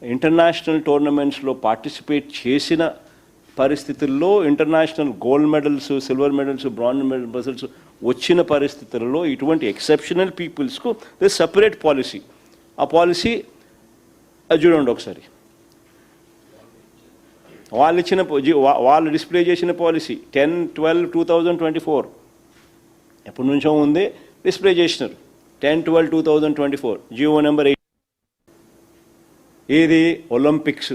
International టోర్నమెంట్స్లో participate చేసిన పరిస్థితుల్లో international gold medals, silver medals, bronze medals వచ్చిన పరిస్థితుల్లో ఇటువంటి ఎక్సెప్షనల్ పీపుల్స్కు దే సపరేట్ పాలసీ. ఆ పాలసీ చూడండి ఒకసారి. వాళ్ళు డిస్ప్లే చేసిన పాలసీ 10/12/2024 ఎప్పటి నుంచో ఉంది, డిస్ప్లే చేసినారు. 10/12/2024 జియో నెంబర్ 8. ఇది Olympics.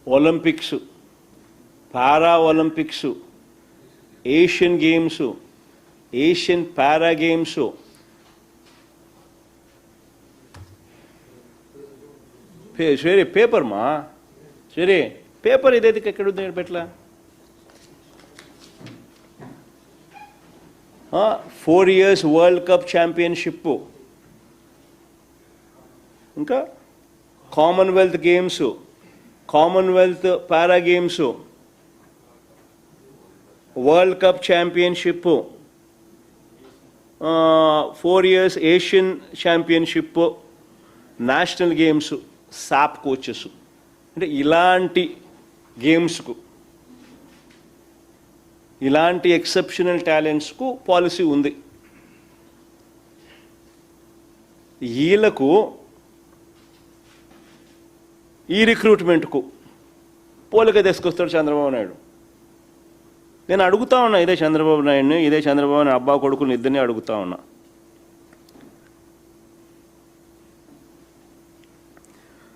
Olympics, para Olympics, Asian games, Asian para games, సరే పేపర్ మా సరే పేపర్ ఇదైతే ఎక్కడుంది పెట్టలా. 4 years వరల్డ్ కప్ ఛాంపియన్షిప్, ఇంకా Commonwealth games, Commonwealth para games, world cup championship, 4 years Asian championship, national games, SAAP coaches. అంటే ఇలాంటి గేమ్స్కు, ఇలాంటి ఎక్సెప్షనల్ టాలెంట్స్కు పాలసీ ఉంది. వీళ్ళకు ఈ రిక్రూట్మెంట్కు పోలిక తీసుకొస్తాడు చంద్రబాబు నాయుడు. నేను అడుగుతా ఉన్నా, ఇదే చంద్రబాబు నాయుడిని, ఇదే చంద్రబాబు నాయుడు అబ్బా కొడుకుని ఇద్దరిని అడుగుతా ఉన్నా.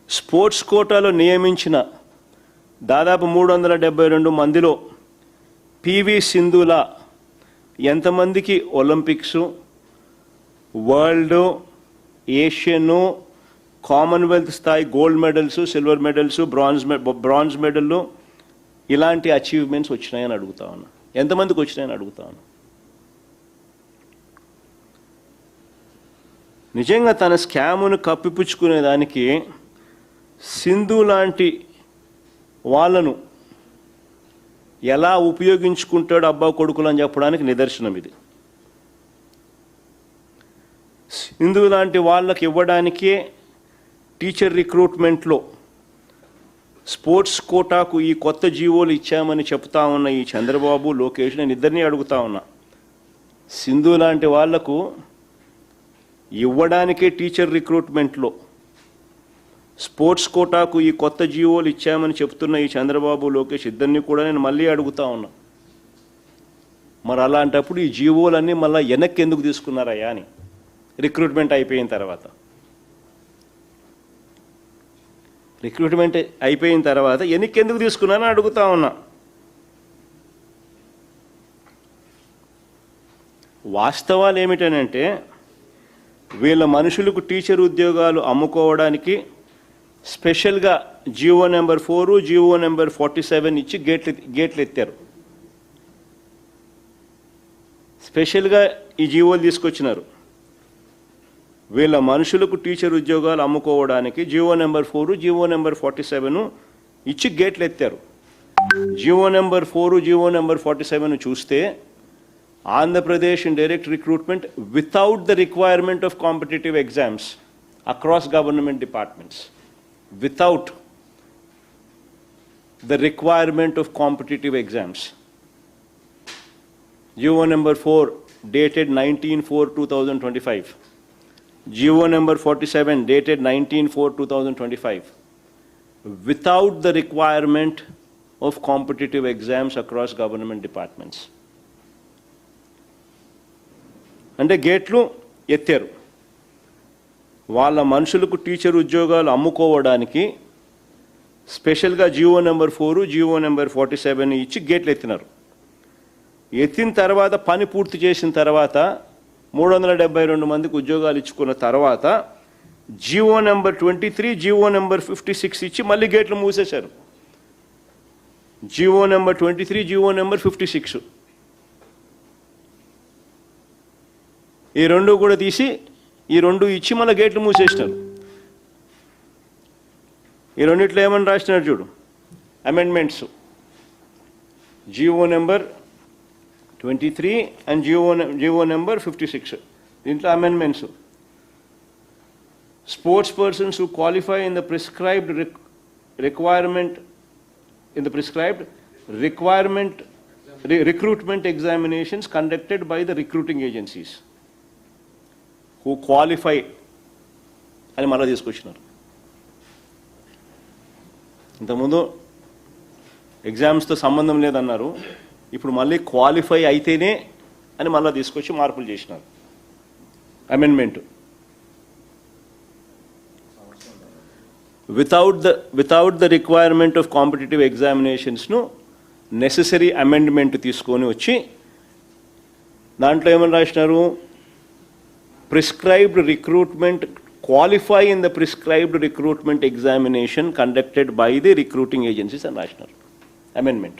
స్పోర్ట్స్ కోటాలో నియమించిన దాదాపు 372 మందిలో పివి సింధులా ఎంతమందికి ఒలింపిక్స్, వరల్డ్, ఏషియను, కామన్వెల్త్ స్థాయి gold medals, silver medals, bronze మెడల్లు ఇలాంటి అచీవ్మెంట్స్ వచ్చినాయని అడుగుతా ఉన్నా. ఎంతమందికి వచ్చినాయని అడుగుతా ఉన్నా. నిజంగా తన స్కామును కప్పిపుచ్చుకునేదానికి సింధు లాంటి వాళ్ళను ఎలా ఉపయోగించుకుంటాడు అబ్బా కొడుకులు అని చెప్పడానికి నిదర్శనం ఇది. సింధు లాంటి వాళ్ళకి ఇవ్వడానికే టీచర్ రిక్రూట్మెంట్లో స్పోర్ట్స్ కోటాకు ఈ కొత్త జీవోలు ఇచ్చామని చెప్తా ఉన్న ఈ చంద్రబాబు, లోకేష్, నేను ఇద్దరిని అడుగుతా ఉన్నా. సింధు లాంటి వాళ్లకు ఇవ్వడానికే టీచర్ రిక్రూట్మెంట్లో స్పోర్ట్స్ కోటాకు ఈ కొత్త జీవోలు ఇచ్చామని చెప్తున్న ఈ చంద్రబాబు, లోకేష్ ఇద్దరిని కూడా నేను మళ్ళీ అడుగుతా ఉన్నా. మరి అలాంటప్పుడు ఈ జీవోలన్నీ మళ్ళీ వెనక్కి ఎందుకు తీసుకున్నారయ్యా అని రిక్రూట్మెంట్ అయిపోయిన తర్వాత. రిక్రూట్మెంట్ అయిపోయిన తర్వాత వెనక్కి ఎందుకు తీసుకున్నారని అడుగుతా ఉన్నా. వాస్తవాలు ఏమిటనంటే వీళ్ళ మనుషులకు టీచర్ ఉద్యోగాలు అమ్ముకోవడానికి స్పెషల్గా జియో నెంబర్ 4, జియో నెంబర్ 47 ఇచ్చి గేట్లు ఎత్తారు. స్పెషల్గా ఈ జీవోలు తీసుకొచ్చినారు. వీళ్ళ మనుషులకు టీచర్ ఉద్యోగాలు అమ్ముకోవడానికి జియో నెంబర్ 4, జియో నెంబర్ 47 ఇచ్చి గేట్లు ఎత్తారు. జియో నెంబర్ 4, జియో నెంబర్ 47 చూస్తే Andhra Pradesh in direct recruitment without the requirement of competitive exams across government departments, without the requirement of competitive exams. GO number 4 dated 19/4/2025. GO number 47 dated 19/4/2025. Without the requirement of competitive exams across government departments. అంటే గేట్లు ఎత్తారు. వాళ్ళ మనుషులకు teacher ఉద్యోగాలు అమ్ముకోవడానికి స్పెషల్గా Jio number 4, Jio number 47 ఇచ్చి గేట్లు ఎత్తినారు. ఎత్తిన తర్వాత పని పూర్తి చేసిన తర్వాత 372 మందికి ఉద్యోగాలు ఇచ్చుకున్న తర్వాత జియో నెంబర్ 23, జియో నెంబర్ 56 ఇచ్చి మళ్ళీ గేట్లు మూసేశారు. జియో నెంబర్ 23, జియో నెంబర్ 56 ఈ రెండు కూడా తీసి ఈ రెండు ఇచ్చి మళ్ళీ గేట్లు మూసేసినారు. ఈ రెండిట్లో ఏమని రాసినారు చూడు. amendments. GO number 23 and GO number 56. Into amendments. Sports persons who qualify in the prescribed recruitment examinations conducted by the recruiting agencies. Who qualify అని మళ్ళీ తీసుకొచ్చినారు. ఇంతకుముందు ఎగ్జామ్స్తో సంబంధం లేదన్నారు, ఇప్పుడు మళ్ళీ క్వాలిఫై అయితేనే అని మళ్ళీ తీసుకొచ్చి మార్పులు చేసినారు. Amendment without the requirement of competitive ఎగ్జామినేషన్స్ను నెసెసరీ అమెండ్మెంట్ తీసుకొని వచ్చి దాంట్లో ఏమని రాసినారు, prescribed recruitment qualify in the prescribed recruitment examination conducted by the recruiting agencies and national amendment.